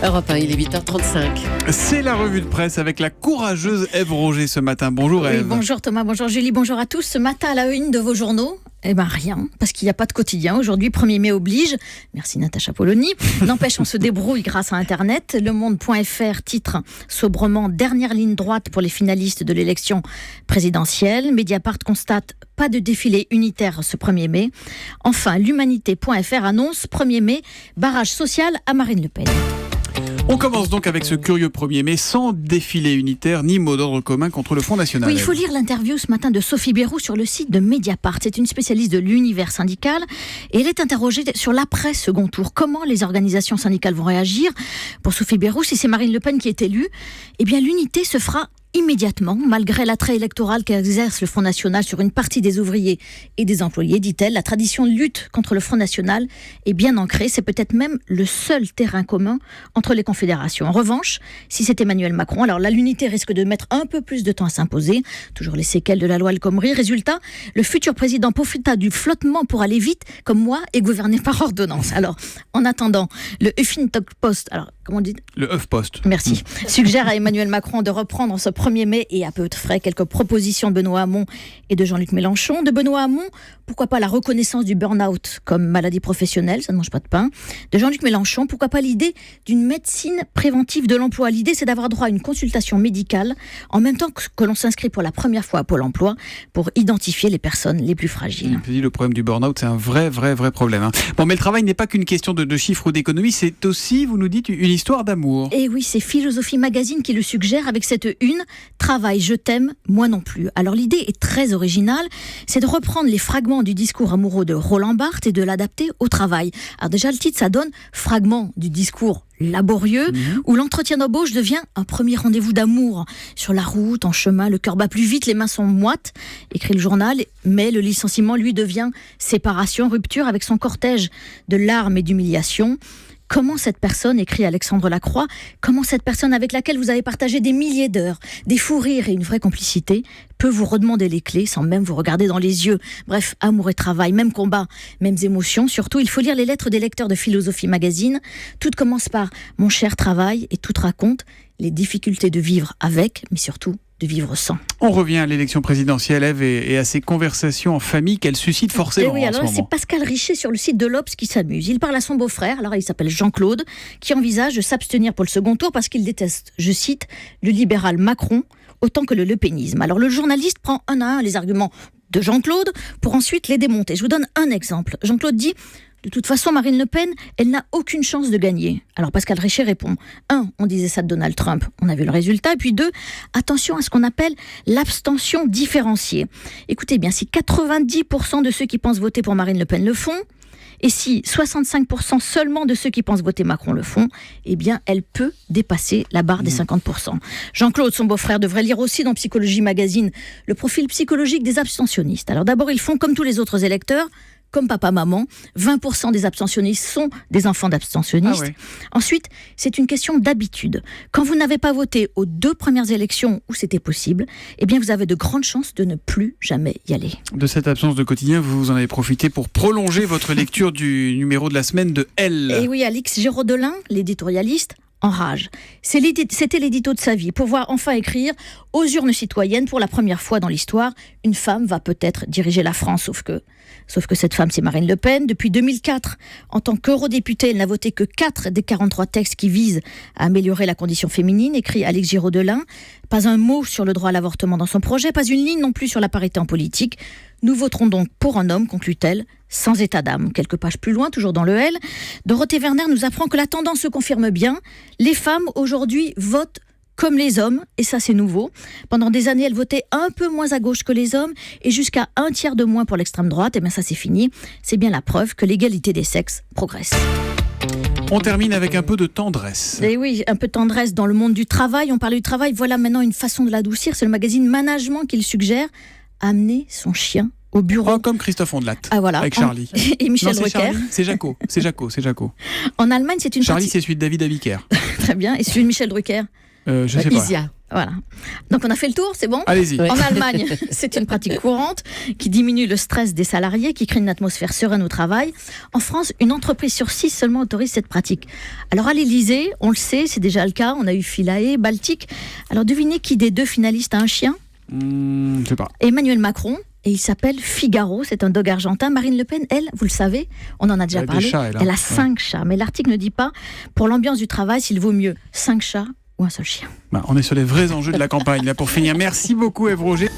Europe 1, il est 8h35. C'est la revue de presse avec la courageuse Ève Roger ce matin. Bonjour Ève. Oui, bonjour Thomas, bonjour Julie, bonjour à tous. Ce matin à la une de vos journaux, rien, parce qu'il n'y a pas de quotidien. Aujourd'hui, 1er mai oblige. Merci Natacha Polony. N'empêche, on se débrouille grâce à Internet. Le Monde.fr titre sobrement « Dernière ligne droite pour les finalistes de l'élection présidentielle ». Mediapart constate « Pas de défilé unitaire ce 1er mai ». Enfin, l'Humanité.fr annonce « 1er mai, barrage social à Marine Le Pen ». On commence donc avec ce curieux 1er mai sans défilé unitaire ni mot d'ordre commun contre le Front National. Oui, il faut lire l'interview ce matin de Sophie Bayrou sur le site de Mediapart. C'est une spécialiste de l'univers syndical et elle est interrogée sur l'après-second tour. Comment les organisations syndicales vont réagir? Pour Sophie Bayrou, si c'est Marine Le Pen qui est élue, eh bien l'unité se fera immédiatement, malgré l'attrait électoral qu'exerce le Front National sur une partie des ouvriers et des employés, dit-elle. La tradition de lutte contre le Front National est bien ancrée. C'est peut-être même le seul terrain commun entre les confédérations. En revanche, si c'est Emmanuel Macron, alors là, l'unité risque de mettre un peu plus de temps à s'imposer. Toujours les séquelles de la loi El Khomri. Résultat, le futur président profita du flottement pour aller vite, comme moi, et gouverner par ordonnance. Alors, en attendant, le Huffington Post, alors, comment on dit ? Le HuffPost. Merci. Suggère à Emmanuel Macron de reprendre ce 1er mai et à peu de frais quelques propositions de Benoît Hamon et de Jean-Luc Mélenchon. De Benoît Hamon, pourquoi pas la reconnaissance du burn-out comme maladie professionnelle, ça ne mange pas de pain. De Jean-Luc Mélenchon, pourquoi pas l'idée d'une médecine préventive de l'emploi. L'idée, c'est d'avoir droit à une consultation médicale en même temps que l'on s'inscrit pour la première fois à Pôle emploi pour identifier les personnes les plus fragiles. Le problème du burn-out, c'est un vrai problème. Hein. Bon, mais le travail n'est pas qu'une question de chiffres ou d'économie, c'est aussi, vous nous dites, une histoire d'amour. Et oui, c'est Philosophie Magazine qui le suggère avec cette une. Travail, je t'aime, moi non plus. Alors l'idée est très originale, c'est de reprendre les fragments du discours amoureux de Roland Barthes et de l'adapter au travail. Alors déjà le titre, ça donne fragment du discours laborieux, où l'entretien d'embauche devient un premier rendez-vous d'amour. Sur la route, en chemin, le cœur bat plus vite, les mains sont moites, écrit le journal, mais le licenciement, lui, devient séparation, rupture avec son cortège de larmes et d'humiliation. Comment cette personne, écrit Alexandre Lacroix, comment cette personne avec laquelle vous avez partagé des milliers d'heures, des fous rires et une vraie complicité, peut vous redemander les clés sans même vous regarder dans les yeux. Bref, amour et travail, même combat, mêmes émotions. Surtout, il faut lire les lettres des lecteurs de Philosophie Magazine. Tout commence par « Mon cher travail » et tout raconte les difficultés de vivre avec, mais surtout de vivre sans. On revient à l'élection présidentielle, Ève, et à ces conversations en famille qu'elle suscite forcément. Et oui, alors c'est Pascal Richer sur le site de l'Obs qui s'amuse. Il parle à son beau-frère, alors il s'appelle Jean-Claude, qui envisage de s'abstenir pour le second tour parce qu'il déteste, je cite, le libéral Macron autant que le lepénisme. Alors le journaliste prend un à un les arguments de Jean-Claude pour ensuite les démonter. Je vous donne un exemple. Jean-Claude dit: de toute façon, Marine Le Pen, elle n'a aucune chance de gagner. Alors Pascal Richer répond: 1, on disait ça de Donald Trump, on a vu le résultat. Et puis 2, attention à ce qu'on appelle l'abstention différenciée. Écoutez bien, si 90% de ceux qui pensent voter pour Marine Le Pen le font, et si 65% seulement de ceux qui pensent voter Macron le font, eh bien, elle peut dépasser la barre des 50%. Jean-Claude, son beau-frère, devrait lire aussi dans Psychologie Magazine le profil psychologique des abstentionnistes. Alors d'abord, ils font comme tous les autres électeurs, comme papa-maman, 20% des abstentionnistes sont des enfants d'abstentionnistes. Ah ouais. Ensuite, c'est une question d'habitude. Quand vous n'avez pas voté aux 2 premières élections où c'était possible, eh bien vous avez de grandes chances de ne plus jamais y aller. De cette absence de quotidien, vous en avez profité pour prolonger votre lecture du numéro de la semaine de Elle. Et oui, Alix Géraud-Delin, l'éditorialiste, enrage. C'était l'édito de sa vie. Pouvoir enfin écrire aux urnes citoyennes, pour la première fois dans l'histoire, une femme va peut-être diriger la France, sauf que cette femme, c'est Marine Le Pen. Depuis 2004, en tant qu'eurodéputée, elle n'a voté que 4 des 43 textes qui visent à améliorer la condition féminine, écrit Alix Géraud-Delin. Pas un mot sur le droit à l'avortement dans son projet, pas une ligne non plus sur la parité en politique. Nous voterons donc pour un homme, conclut-elle, sans état d'âme. Quelques pages plus loin, toujours dans le L, Dorothée Werner nous apprend que la tendance se confirme bien. Les femmes, aujourd'hui, votent comme les hommes, et ça c'est nouveau. Pendant des années, elles votaient un peu moins à gauche que les hommes, et jusqu'à 1/3 de moins pour l'extrême droite. Et bien ça c'est fini. C'est bien la preuve que l'égalité des sexes progresse. On termine avec un peu de tendresse. Et oui, un peu de tendresse dans le monde du travail. On parlait du travail, voilà maintenant une façon de l'adoucir. C'est le magazine Management qui le suggère. Amener son chien au bureau. Oh, comme Christophe Ondelat, voilà. avec Charlie. Et Michel non, Drucker. C'est Jaco. C'est Jaco. En Allemagne, c'est une Charlie, c'est celui de David Abiker. Très bien. Et celui de Michel Drucker. Je sais pas. Isia. Voilà. Donc on a fait le tour, c'est bon ? Allez-y. Ouais. En Allemagne, c'est une pratique courante qui diminue le stress des salariés, qui crée une atmosphère sereine au travail. En France, une entreprise sur 6 seulement autorise cette pratique. Alors à l'Élysée, on le sait, c'est déjà le cas, on a eu Philae, Baltic. Alors devinez qui des 2 finalistes a un chien ? Je sais pas. Emmanuel Macron. Et il s'appelle Figaro, c'est un dog argentin. Marine Le Pen, elle, vous le savez, on en a déjà Elle a parlé, des chats, elle a 5 chats. Mais l'article ne dit pas, pour l'ambiance du travail, s'il vaut mieux 5 chats ou un seul chien. On est sur les vrais enjeux de la campagne. Là, pour finir, merci beaucoup Ève Roger.